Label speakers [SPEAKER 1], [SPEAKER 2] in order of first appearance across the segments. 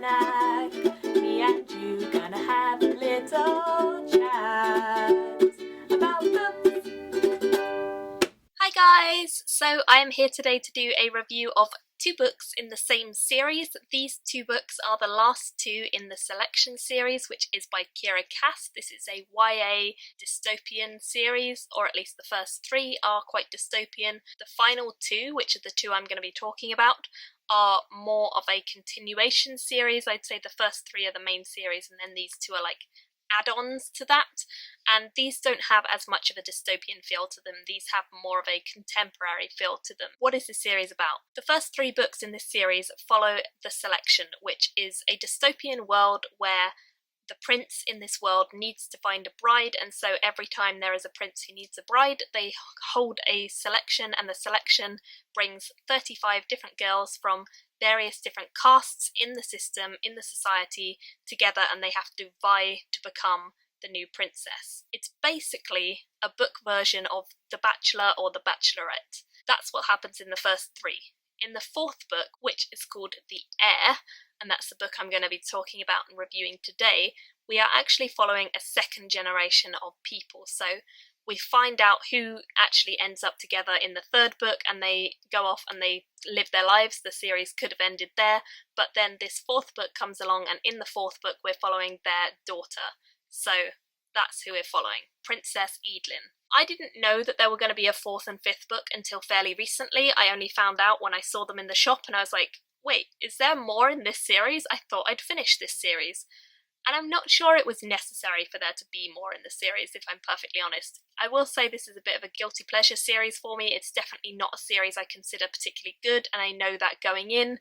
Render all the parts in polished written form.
[SPEAKER 1] snack. Me and you gonna have a little chat about books.
[SPEAKER 2] Hi guys! So I am here today to do a review of two books in the same series. These two books are the last two in the Selection series, which is by Kiera Cass. This is a YA dystopian series, or at least the first three are quite dystopian. The final two, which are the two I'm going to be talking about, are more of a continuation series. I'd say the first three are the main series, and then these two are like add-ons to that, and these don't have as much of a dystopian feel to them. These have more of a contemporary feel to them. What is this series about? The first three books in this series follow the Selection, which is a dystopian world where the prince in this world needs to find a bride, and so every time there is a prince who needs a bride, they hold a selection, and the selection brings 35 different girls from various different castes in the system, in the society, together, and they have to vie to become the new princess. It's basically a book version of The Bachelor or The Bachelorette. That's what happens in the first three. In the fourth book, which is called The Heir, and that's the book I'm going to be talking about and reviewing today, we are actually following a second generation of people. So we find out who actually ends up together in the third book, and they go off and they live their lives. The series could have ended there, but then this fourth book comes along, and in the fourth book we're following their daughter. So that's who we're following, Princess Eadlyn. I didn't know that there were going to be a fourth and fifth book until fairly recently. I only found out when I saw them in the shop, and I was like, wait, is there more in this series? I thought I'd finished this series. And I'm not sure it was necessary for there to be more in the series, if I'm perfectly honest. I will say this is a bit of a guilty pleasure series for me. It's definitely not a series I consider particularly good, and I know that going in.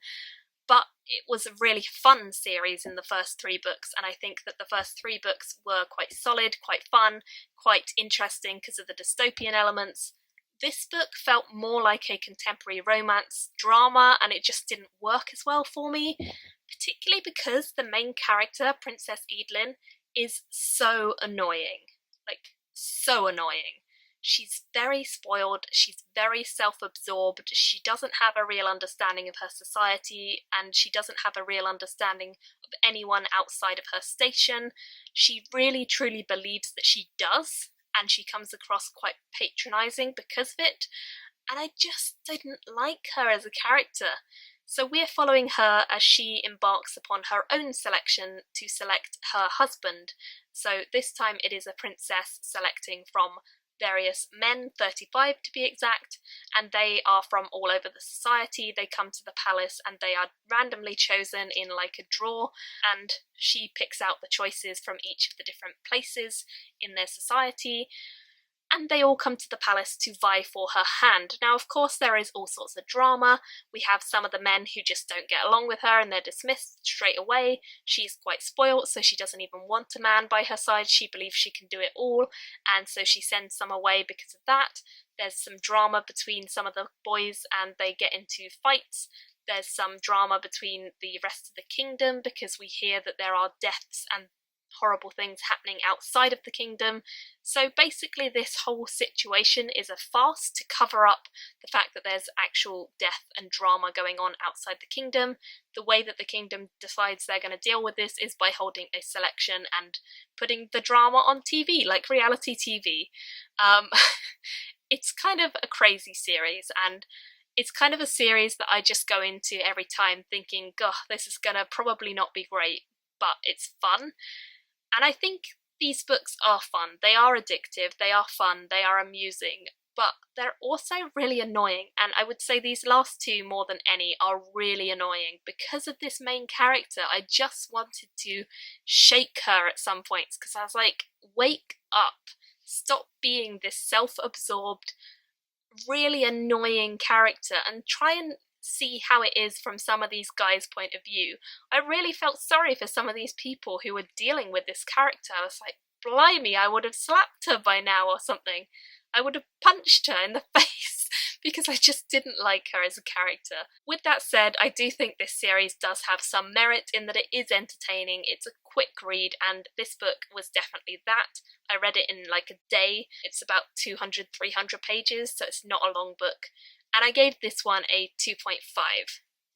[SPEAKER 2] But it was a really fun series in the first three books, and I think that the first three books were quite solid, quite fun, quite interesting because of the dystopian elements. This book felt more like a contemporary romance drama, and it just didn't work as well for me, particularly because the main character, Princess Eadlyn, is so annoying. Like, so annoying. She's very spoiled, she's very self-absorbed, she doesn't have a real understanding of her society, and she doesn't have a real understanding of anyone outside of her station. She really truly believes that she does, and she comes across quite patronising because of it, and I just didn't like her as a character. So we're following her as she embarks upon her own selection to select her husband. So this time it is a princess selecting from various men, 35 to be exact, and they are from all over the society. They come to the palace and they are randomly chosen in like a draw, and she picks out the choices from each of the different places in their society, and they all come to the palace to vie for her hand. Now, of course, there is all sorts of drama. We have some of the men who just don't get along with her and they're dismissed straight away. She's quite spoilt, so she doesn't even want a man by her side. She believes she can do it all, and so she sends some away because of that. There's some drama between some of the boys and they get into fights. There's some drama between the rest of the kingdom because we hear that there are deaths and horrible things happening outside of the kingdom. So basically this whole situation is a farce to cover up the fact that there's actual death and drama going on outside the kingdom. The way that the kingdom decides they're going to deal with this is by holding a selection and putting the drama on TV, like reality TV. It's kind of a crazy series, and it's kind of a series that I just go into every time thinking, gosh, this is gonna probably not be great, but it's fun. And I think these books are fun. They are addictive, they are fun, they are amusing, but they're also really annoying. And I would say these last two, more than any, are really annoying. Because of this main character, I just wanted to shake her at some points, because I was like, wake up. Stop being this self-absorbed, really annoying character and try and see how it is from some of these guys' point of view. I really felt sorry for some of these people who were dealing with this character. I was like, blimey, I would have slapped her by now or something. I would have punched her in the face because I just didn't like her as a character. With that said, I do think this series does have some merit in that it is entertaining, it's a quick read, and this book was definitely that. I read it in like a day. It's about 200, 300 pages, so it's not a long book. And I gave this one a 2.5.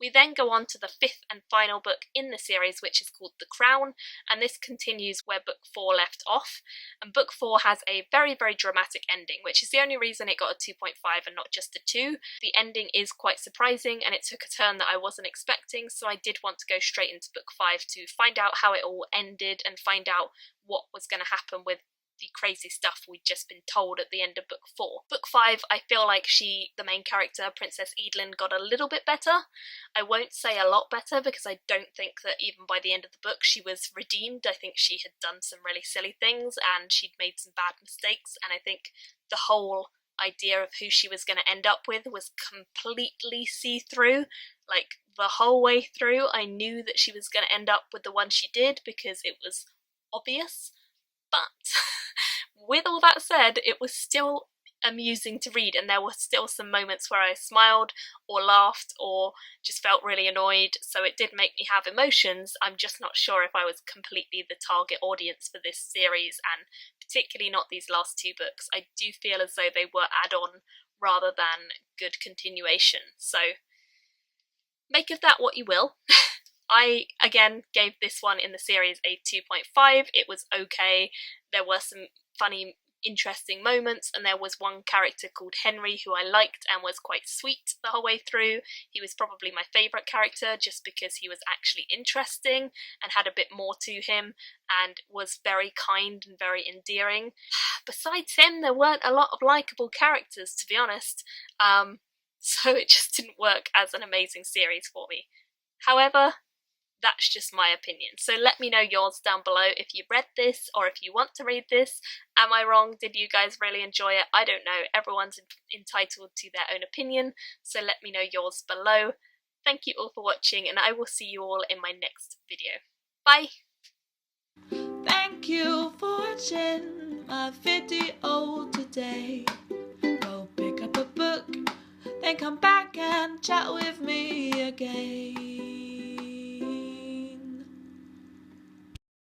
[SPEAKER 2] We then go on to the 5th and final book in the series, which is called The Crown, and this continues where book 4 left off. And book 4 has a very, very dramatic ending, which is the only reason it got a 2.5 and not just a 2. The ending is quite surprising, and it took a turn that I wasn't expecting, so I did want to go straight into book 5 to find out how it all ended and find out what was going to happen with the crazy stuff we'd just been told at the end of book 4. Book 5, I feel like the main character, Princess Edelyn, got a little bit better. I won't say a lot better because I don't think that even by the end of the book she was redeemed. I think she had done some really silly things and she'd made some bad mistakes, and I think the whole idea of who she was going to end up with was completely see-through. Like, the whole way through I knew that she was going to end up with the one she did because it was obvious. But with all that said, it was still amusing to read, and there were still some moments where I smiled or laughed or just felt really annoyed, so it did make me have emotions. I'm just not sure if I was completely the target audience for this series, and particularly not these last 2 books. I do feel as though they were add-on rather than good continuation, so make of that what you will. I, again, gave this one in the series a 2.5. It was okay. There were some funny, interesting moments, and there was one character called Henry who I liked and was quite sweet the whole way through. He was probably my favourite character just because he was actually interesting and had a bit more to him and was very kind and very endearing. Besides him, there weren't a lot of likeable characters, to be honest, so it just didn't work as an amazing series for me. However, that's just my opinion. So let me know yours down below if you read this or if you want to read this. Am I wrong? Did you guys really enjoy it? I don't know. Everyone's entitled to their own opinion, so let me know yours below. Thank you all for watching, and I will see you all in my next video. Bye!
[SPEAKER 1] Thank you for watching my video today. Go pick up a book, then come back and chat with me again.